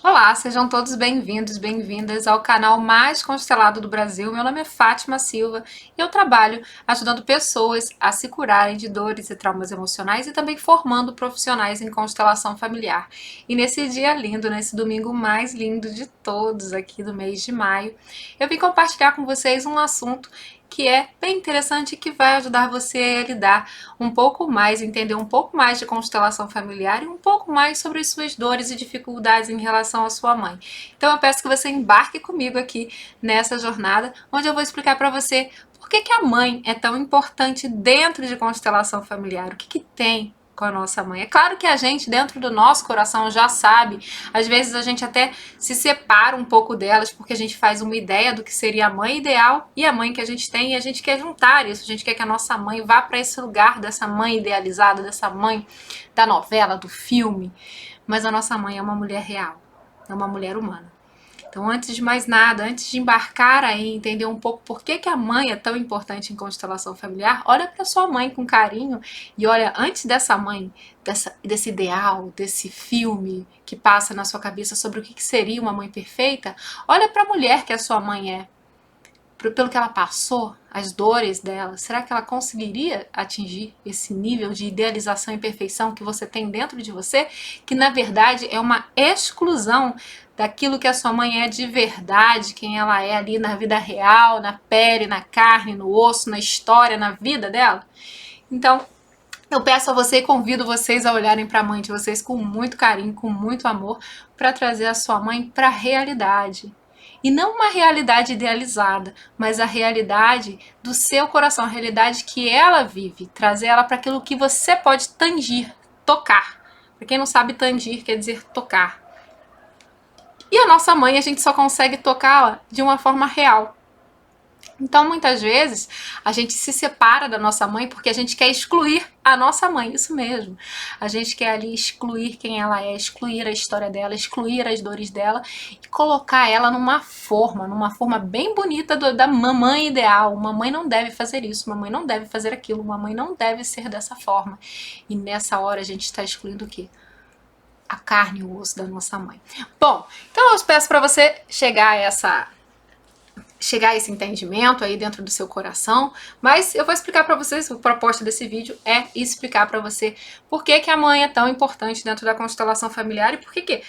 Olá, sejam todos bem-vindos, bem-vindas ao canal mais constelado do Brasil. Meu nome é Fátima Silva e eu trabalho ajudando pessoas a se curarem de dores e traumas emocionais e também formando profissionais em constelação familiar. E nesse dia lindo, nesse domingo mais lindo de todos aqui do mês de maio, eu vim compartilhar com vocês um assunto que é bem interessante e que vai ajudar você a lidar um pouco mais, entender um pouco mais de constelação familiar e um pouco mais sobre as suas dores e dificuldades em relação à sua mãe. Então eu peço que você embarque comigo aqui nessa jornada, onde eu vou explicar para você por que a mãe é tão importante dentro de constelação familiar, o que tem com a nossa mãe. É claro que a gente, dentro do nosso coração, já sabe. Às vezes a gente até se separa um pouco delas, porque a gente faz uma ideia do que seria a mãe ideal e a mãe que a gente tem, e a gente quer juntar isso. A gente quer que a nossa mãe vá para esse lugar dessa mãe idealizada, dessa mãe da novela, do filme. Mas a nossa mãe é uma mulher real, é uma mulher humana. Então, antes de mais nada, antes de embarcar aí, entender um pouco por que a mãe é tão importante em constelação familiar, olha para sua mãe com carinho e olha, antes dessa mãe, desse ideal, desse filme que passa na sua cabeça sobre o que seria uma mãe perfeita, olha para a mulher que a sua mãe é. Pelo que ela passou, as dores dela, será que ela conseguiria atingir esse nível de idealização e perfeição que você tem dentro de você? Que na verdade é uma exclusão daquilo que a sua mãe é de verdade, quem ela é ali na vida real, na pele, na carne, no osso, na história, na vida dela. Então, eu peço a você e convido vocês a olharem para a mãe de vocês com muito carinho, com muito amor, para trazer a sua mãe para a realidade. E não uma realidade idealizada, mas a realidade do seu coração, a realidade que ela vive. Trazer ela para aquilo que você pode tangir, tocar. Para quem não sabe, tangir quer dizer tocar. E a nossa mãe, a gente só consegue tocá-la de uma forma real. Então, muitas vezes, a gente se separa da nossa mãe porque a gente quer excluir a nossa mãe, isso mesmo. A gente quer ali excluir quem ela é, excluir a história dela, excluir as dores dela e colocar ela numa forma bem bonita da mamãe ideal. Mamãe não deve fazer isso, mamãe não deve fazer aquilo, mamãe não deve ser dessa forma. E nessa hora a gente está excluindo o quê? A carne e o osso da nossa mãe. Bom, então eu peço para você chegar a esse entendimento aí dentro do seu coração, mas eu vou explicar para vocês, a proposta desse vídeo é explicar para você por que a mãe é tão importante dentro da constelação familiar e por que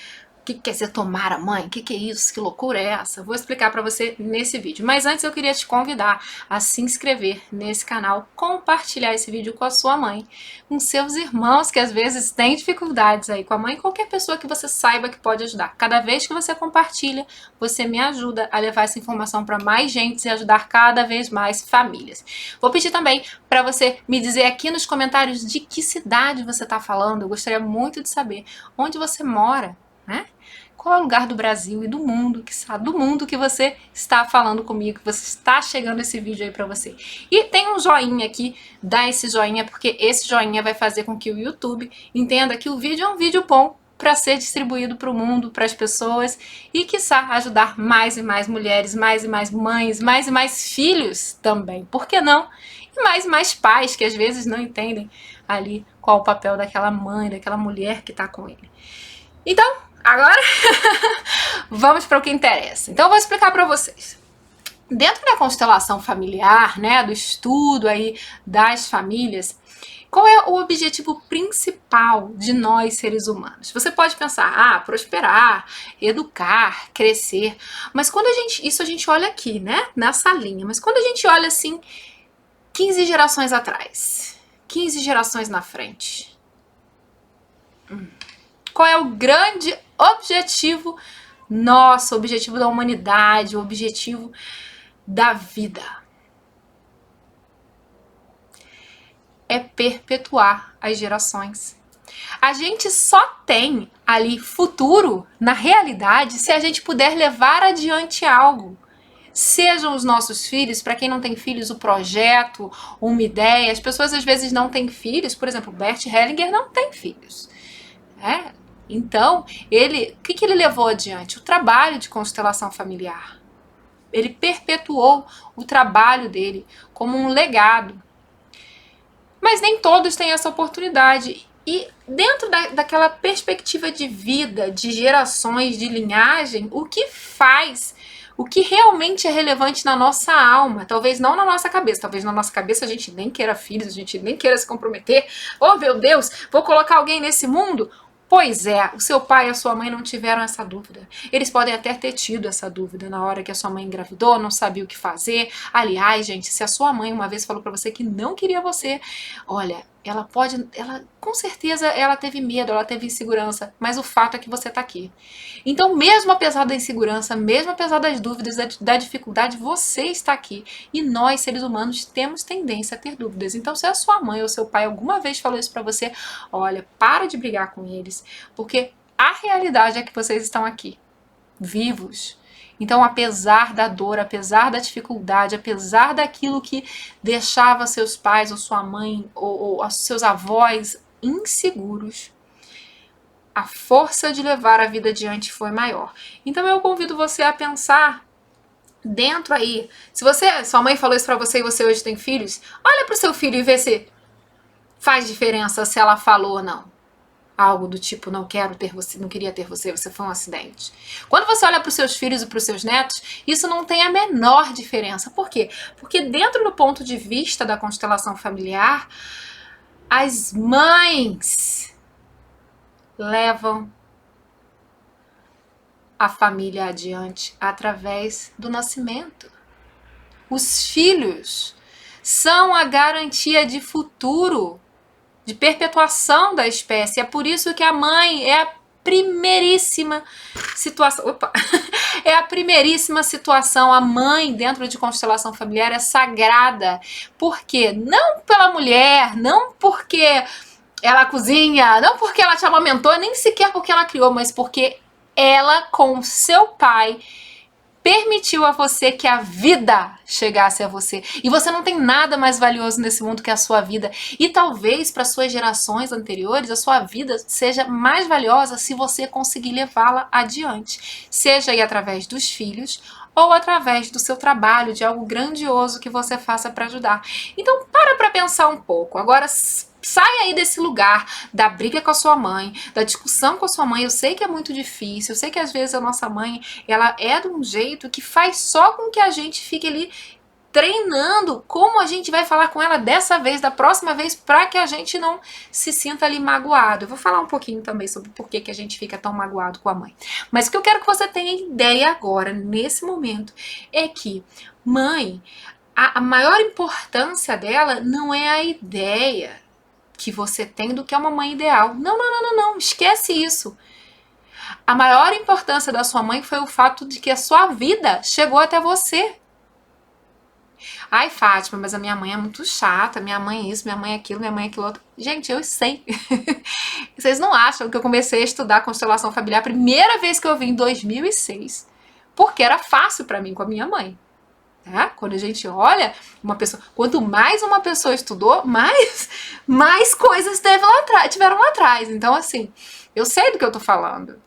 o que quer dizer tomar a mãe? O que é isso? Que loucura é essa? Vou explicar para você nesse vídeo. Mas antes eu queria te convidar a se inscrever nesse canal, compartilhar esse vídeo com a sua mãe, com seus irmãos que às vezes têm dificuldades aí com a mãe, qualquer pessoa que você saiba que pode ajudar. Cada vez que você compartilha, você me ajuda a levar essa informação para mais gente e ajudar cada vez mais famílias. Vou pedir também para você me dizer aqui nos comentários de que cidade você está falando. Eu gostaria muito de saber onde você mora. Né? Qual é o lugar do Brasil e do mundo que você está falando comigo, que você está chegando esse vídeo aí para você. E tem um joinha aqui, dá esse joinha, porque esse joinha vai fazer com que o YouTube entenda que o vídeo é um vídeo bom para ser distribuído para o mundo, para as pessoas e, quiçá, ajudar mais e mais mulheres, mais e mais mães, mais e mais filhos também, por que não? E mais pais que às vezes não entendem ali qual o papel daquela mãe, daquela mulher que está com ele. Então, agora vamos para o que interessa. Então eu vou explicar para vocês. Dentro da constelação familiar, né, do estudo aí das famílias, qual é o objetivo principal de nós seres humanos? Você pode pensar, prosperar, educar, crescer, mas quando isso a gente olha aqui, né, nessa linha, mas quando a gente olha assim, 15 gerações atrás, 15 gerações na frente, qual é o grande objetivo nosso, o objetivo da humanidade, o objetivo da vida? É perpetuar as gerações. A gente só tem ali futuro, na realidade, se a gente puder levar adiante algo. Sejam os nossos filhos, para quem não tem filhos, o projeto, uma ideia. As pessoas às vezes não têm filhos, por exemplo, Bert Hellinger não tem filhos. Então, o que ele levou adiante? O trabalho de constelação familiar. Ele perpetuou o trabalho dele como um legado. Mas nem todos têm essa oportunidade. E dentro daquela perspectiva de vida, de gerações, de linhagem, o que realmente é relevante na nossa alma, talvez não na nossa cabeça, talvez na nossa cabeça a gente nem queira filhos, a gente nem queira se comprometer. Oh, meu Deus, vou colocar alguém nesse mundo? Pois é, o seu pai e a sua mãe não tiveram essa dúvida. Eles podem até ter tido essa dúvida na hora que a sua mãe engravidou, não sabia o que fazer. Aliás, gente, se a sua mãe uma vez falou pra você que não queria você, olha, ela com certeza ela teve medo, ela teve insegurança, mas o fato é que você tá aqui. Então, mesmo apesar da insegurança, mesmo apesar das dúvidas, da dificuldade, você está aqui. E nós, seres humanos, temos tendência a ter dúvidas. Então, se a sua mãe ou seu pai alguma vez falou isso pra você, olha, para de brigar com eles, porque a realidade é que vocês estão aqui, vivos. Então, apesar da dor, apesar da dificuldade, apesar daquilo que deixava seus pais ou sua mãe ou seus avós inseguros, a força de levar a vida adiante foi maior. Então eu convido você a pensar dentro aí. Se sua mãe falou isso pra você e você hoje tem filhos, olha pro seu filho e vê se faz diferença se ela falou ou não. Algo do tipo, não quero ter você, não queria ter você, você foi um acidente. Quando você olha para os seus filhos e para os seus netos, isso não tem a menor diferença. Por quê? Porque dentro do ponto de vista da constelação familiar, as mães levam a família adiante através do nascimento. Os filhos são a garantia de futuro, de perpetuação da espécie. É por isso que a mãe é a primeiríssima situação. Opa! É a primeiríssima situação. A mãe, dentro de constelação familiar, é sagrada. Por quê? Não pela mulher, não porque ela cozinha, não porque ela te amamentou, nem sequer porque ela criou, mas porque ela, com seu pai, permitiu a você que a vida chegasse a você. E você não tem nada mais valioso nesse mundo que a sua vida. E talvez para suas gerações anteriores, a sua vida seja mais valiosa se você conseguir levá-la adiante. Seja aí através dos filhos ou através do seu trabalho, de algo grandioso que você faça para ajudar. Então, para pensar um pouco. Agora, sai aí desse lugar da briga com a sua mãe, da discussão com a sua mãe. Eu sei que é muito difícil, eu sei que às vezes a nossa mãe, ela é de um jeito que faz só com que a gente fique ali treinando como a gente vai falar com ela dessa vez, da próxima vez, para que a gente não se sinta ali magoado. Eu vou falar um pouquinho também sobre por que a gente fica tão magoado com a mãe. Mas o que eu quero que você tenha ideia agora, nesse momento, é que mãe, a maior importância dela não é a ideia que você tem do que é uma mãe ideal. Não, não, não, não, não. Esquece isso. A maior importância da sua mãe foi o fato de que a sua vida chegou até você. Ai, Fátima, mas a minha mãe é muito chata, minha mãe é isso, minha mãe é aquilo, minha mãe é aquilo outro. Gente, eu sei. Vocês não acham que eu comecei a estudar constelação familiar a primeira vez que eu vi em 2006? Porque era fácil para mim com a minha mãe. Tá? Quando a gente olha uma pessoa, quanto mais uma pessoa estudou, mais coisas tiveram lá atrás. Então, assim, eu sei do que eu tô falando.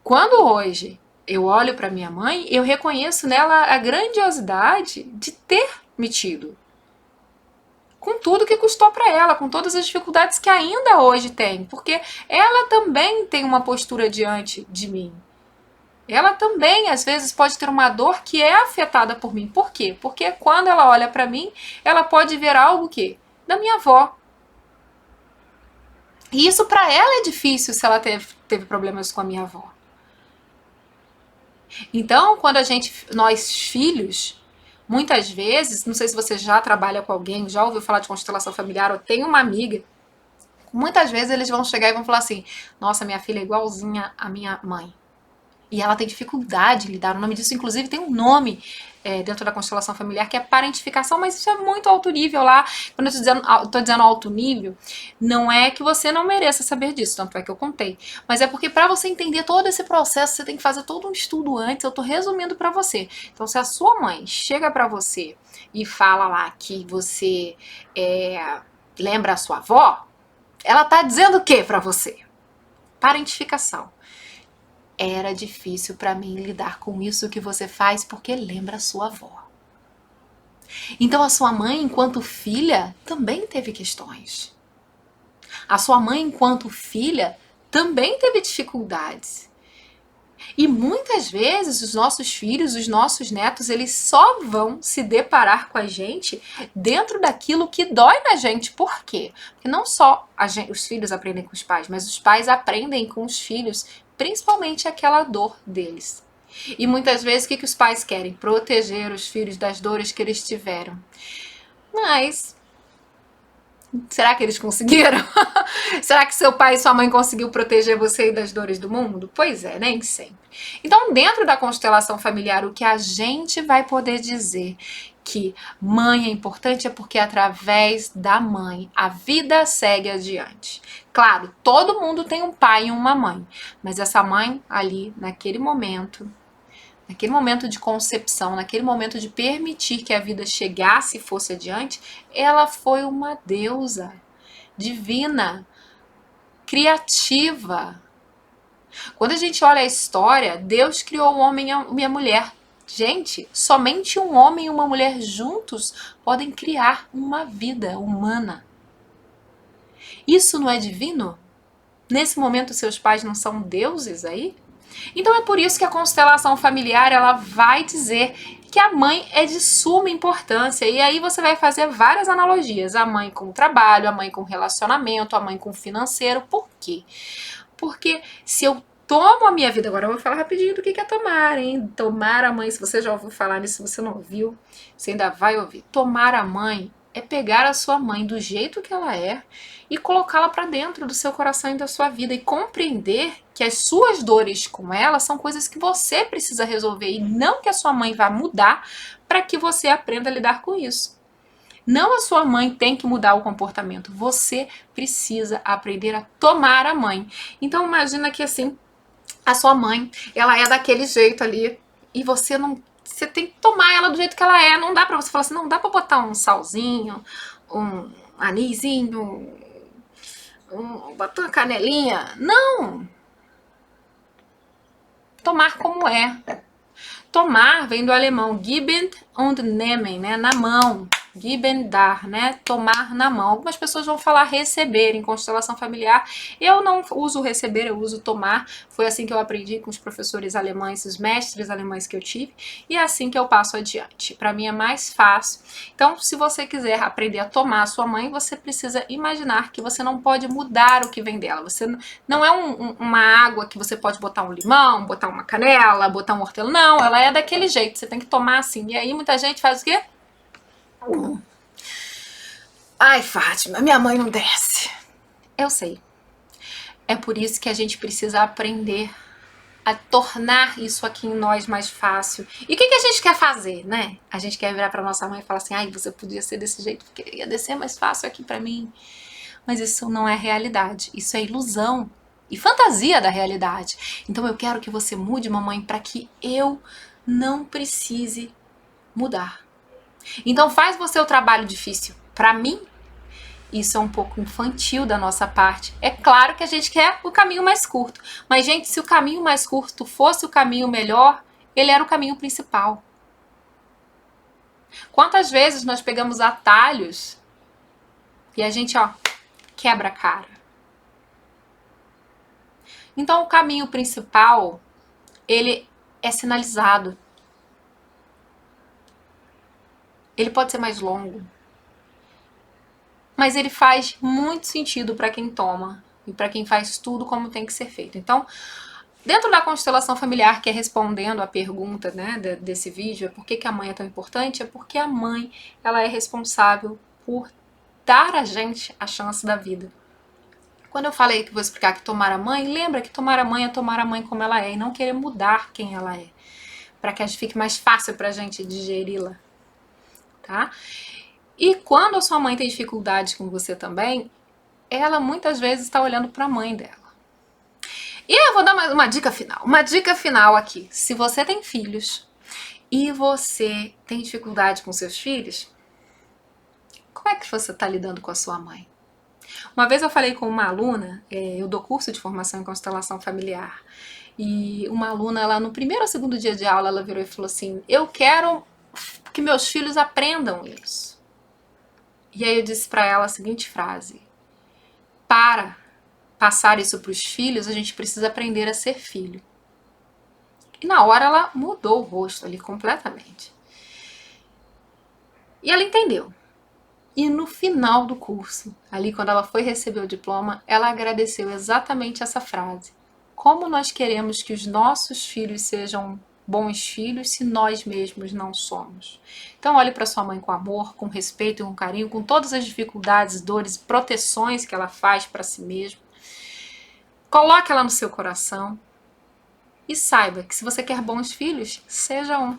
Quando hoje eu olho para minha mãe, eu reconheço nela a grandiosidade de ter me tido. Com tudo que custou para ela, com todas as dificuldades que ainda hoje tem, porque ela também tem uma postura diante de mim. Ela também, às vezes, pode ter uma dor que é afetada por mim. Por quê? Porque quando ela olha para mim, ela pode ver algo que da minha avó. E isso para ela é difícil se ela teve problemas com a minha avó. Então, quando nós filhos, muitas vezes, não sei se você já trabalha com alguém, já ouviu falar de constelação familiar, ou tem uma amiga, muitas vezes eles vão chegar e vão falar assim: nossa, minha filha é igualzinha à minha mãe. E ela tem dificuldade em lidar. O nome disso, inclusive, tem um nome dentro da constelação familiar, que é parentificação, mas isso é muito alto nível lá. Quando eu tô dizendo alto nível, não é que você não mereça saber disso, tanto é que eu contei. Mas é porque para você entender todo esse processo, você tem que fazer todo um estudo antes. Eu tô resumindo para você. Então, se a sua mãe chega para você e fala lá que você lembra a sua avó, ela tá dizendo o que para você? Parentificação. Era difícil para mim lidar com isso que você faz porque lembra a sua avó. Então a sua mãe, enquanto filha, também teve questões. A sua mãe, enquanto filha, também teve dificuldades. E muitas vezes os nossos filhos, os nossos netos, eles só vão se deparar com a gente dentro daquilo que dói na gente. Por quê? Porque não só os filhos aprendem com os pais, mas os pais aprendem com os filhos, principalmente aquela dor deles. E muitas vezes o que os pais querem? Proteger os filhos das dores que eles tiveram. Mas será que eles conseguiram? Será que seu pai e sua mãe conseguiu proteger você das dores do mundo? Pois é, nem sempre. Então, dentro da constelação familiar, o que a gente vai poder dizer que mãe é importante é porque através da mãe a vida segue adiante. Claro, todo mundo tem um pai e uma mãe, mas essa mãe ali, naquele momento de concepção, naquele momento de permitir que a vida chegasse e fosse adiante, ela foi uma deusa divina, criativa. Quando a gente olha a história, Deus criou o homem e a mulher. Gente, somente um homem e uma mulher juntos podem criar uma vida humana. Isso não é divino? Nesse momento, seus pais não são deuses aí? Então é por isso que a constelação familiar ela vai dizer que a mãe é de suma importância. E aí você vai fazer várias analogias. A mãe com o trabalho, a mãe com o relacionamento, a mãe com o financeiro. Por quê? Porque se eu tomo a minha vida, agora eu vou falar rapidinho do que é tomar, hein? Tomar a mãe, se você já ouviu falar nisso, se você não ouviu, você ainda vai ouvir. Tomar a mãe é pegar a sua mãe do jeito que ela é e colocá-la para dentro do seu coração e da sua vida e compreender que as suas dores com ela são coisas que você precisa resolver e não que a sua mãe vá mudar para que você aprenda a lidar com isso. Não a sua mãe tem que mudar o comportamento, você precisa aprender a tomar a mãe. Então imagina que assim, a sua mãe, ela é daquele jeito ali e você não, você tem que tomar ela do jeito que ela é. Não dá pra você falar assim, não dá pra botar um salzinho, um anisinho, botar uma canelinha. Não! Tomar como é. Tomar vem do alemão geben und nehmen, né? Na mão. Geben, dar, né? Tomar na mão. Algumas pessoas vão falar receber em constelação familiar. Eu não uso receber, eu uso tomar. Foi assim que eu aprendi com os professores alemães, os mestres alemães que eu tive. E é assim que eu passo adiante. Para mim é mais fácil. Então, se você quiser aprender a tomar a sua mãe, você precisa imaginar que você não pode mudar o que vem dela. Você não é uma água que você pode botar um limão, botar uma canela, botar um hortelã. Não, ela é daquele jeito. Você tem que tomar assim. E aí muita gente faz o quê? Ai, Fátima, minha mãe não desce. Eu sei. É por isso que a gente precisa aprender a tornar isso aqui em nós mais fácil. E o que a gente quer fazer, né? A gente quer virar pra nossa mãe e falar assim, ai, você podia ser desse jeito, porque ia descer mais fácil aqui pra mim. Mas isso não é realidade, isso é ilusão e fantasia da realidade. Então eu quero que você mude, mamãe, para que eu não precise mudar. Então faz você o trabalho difícil. Para mim, isso é um pouco infantil da nossa parte. É claro que a gente quer o caminho mais curto. Mas, gente, se o caminho mais curto fosse o caminho melhor, ele era o caminho principal. Quantas vezes nós pegamos atalhos e a gente, quebra a cara. Então, o caminho principal, ele é sinalizado. Ele pode ser mais longo, mas ele faz muito sentido para quem toma e para quem faz tudo como tem que ser feito. Então, dentro da constelação familiar, que é respondendo a pergunta, né, desse vídeo, por que a mãe é tão importante? É porque a mãe, ela é responsável por dar a gente a chance da vida. Quando eu falei que vou explicar que tomar a mãe, lembra que tomar a mãe é tomar a mãe como ela é e não querer mudar quem ela é, para que fique mais fácil pra gente digeri-la. Tá? E quando a sua mãe tem dificuldade com você também, ela muitas vezes está olhando para a mãe dela. E eu vou dar mais uma dica final. Uma dica final aqui. Se você tem filhos e você tem dificuldade com seus filhos, como é que você está lidando com a sua mãe? Uma vez eu falei com uma aluna, eu dou curso de formação em constelação familiar, e uma aluna, ela no primeiro ou segundo dia de aula, ela virou e falou assim, eu quero que meus filhos aprendam isso. E aí eu disse para ela a seguinte frase, para passar isso para os filhos, a gente precisa aprender a ser filho. E na hora ela mudou o rosto ali completamente. E ela entendeu. E no final do curso, ali quando ela foi receber o diploma, ela agradeceu exatamente essa frase. Como nós queremos que os nossos filhos sejam bons filhos se nós mesmos não somos? Então olhe para sua mãe com amor, com respeito, com carinho, com todas as dificuldades, dores e proteções que ela faz para si mesma. Coloque ela no seu coração e saiba que se você quer bons filhos, seja um.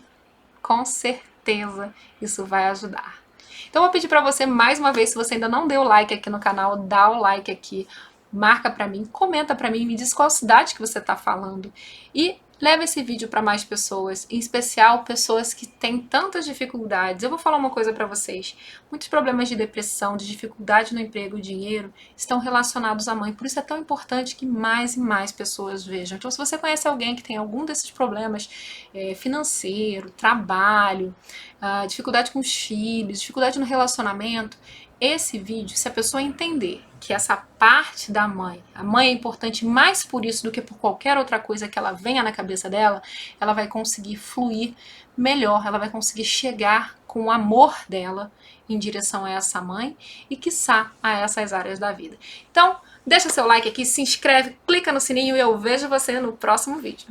Com certeza isso vai ajudar. Então eu vou pedir para você mais uma vez, se você ainda não deu like aqui no canal, dá o like aqui, marca para mim, comenta para mim, me diz qual cidade que você está falando e leve esse vídeo para mais pessoas, em especial pessoas que têm tantas dificuldades. Eu vou falar uma coisa para vocês. Muitos problemas de depressão, de dificuldade no emprego, dinheiro, estão relacionados à mãe. Por isso é tão importante que mais e mais pessoas vejam. Então, se você conhece alguém que tem algum desses problemas financeiro, trabalho, dificuldade com os filhos, dificuldade no relacionamento, esse vídeo, se a pessoa entender que essa parte da mãe, a mãe é importante mais por isso do que por qualquer outra coisa que ela venha na cabeça dela, ela vai conseguir fluir melhor, ela vai conseguir chegar com o amor dela em direção a essa mãe e, quiçá, a essas áreas da vida. Então, deixa seu like aqui, se inscreve, clica no sininho e eu vejo você no próximo vídeo.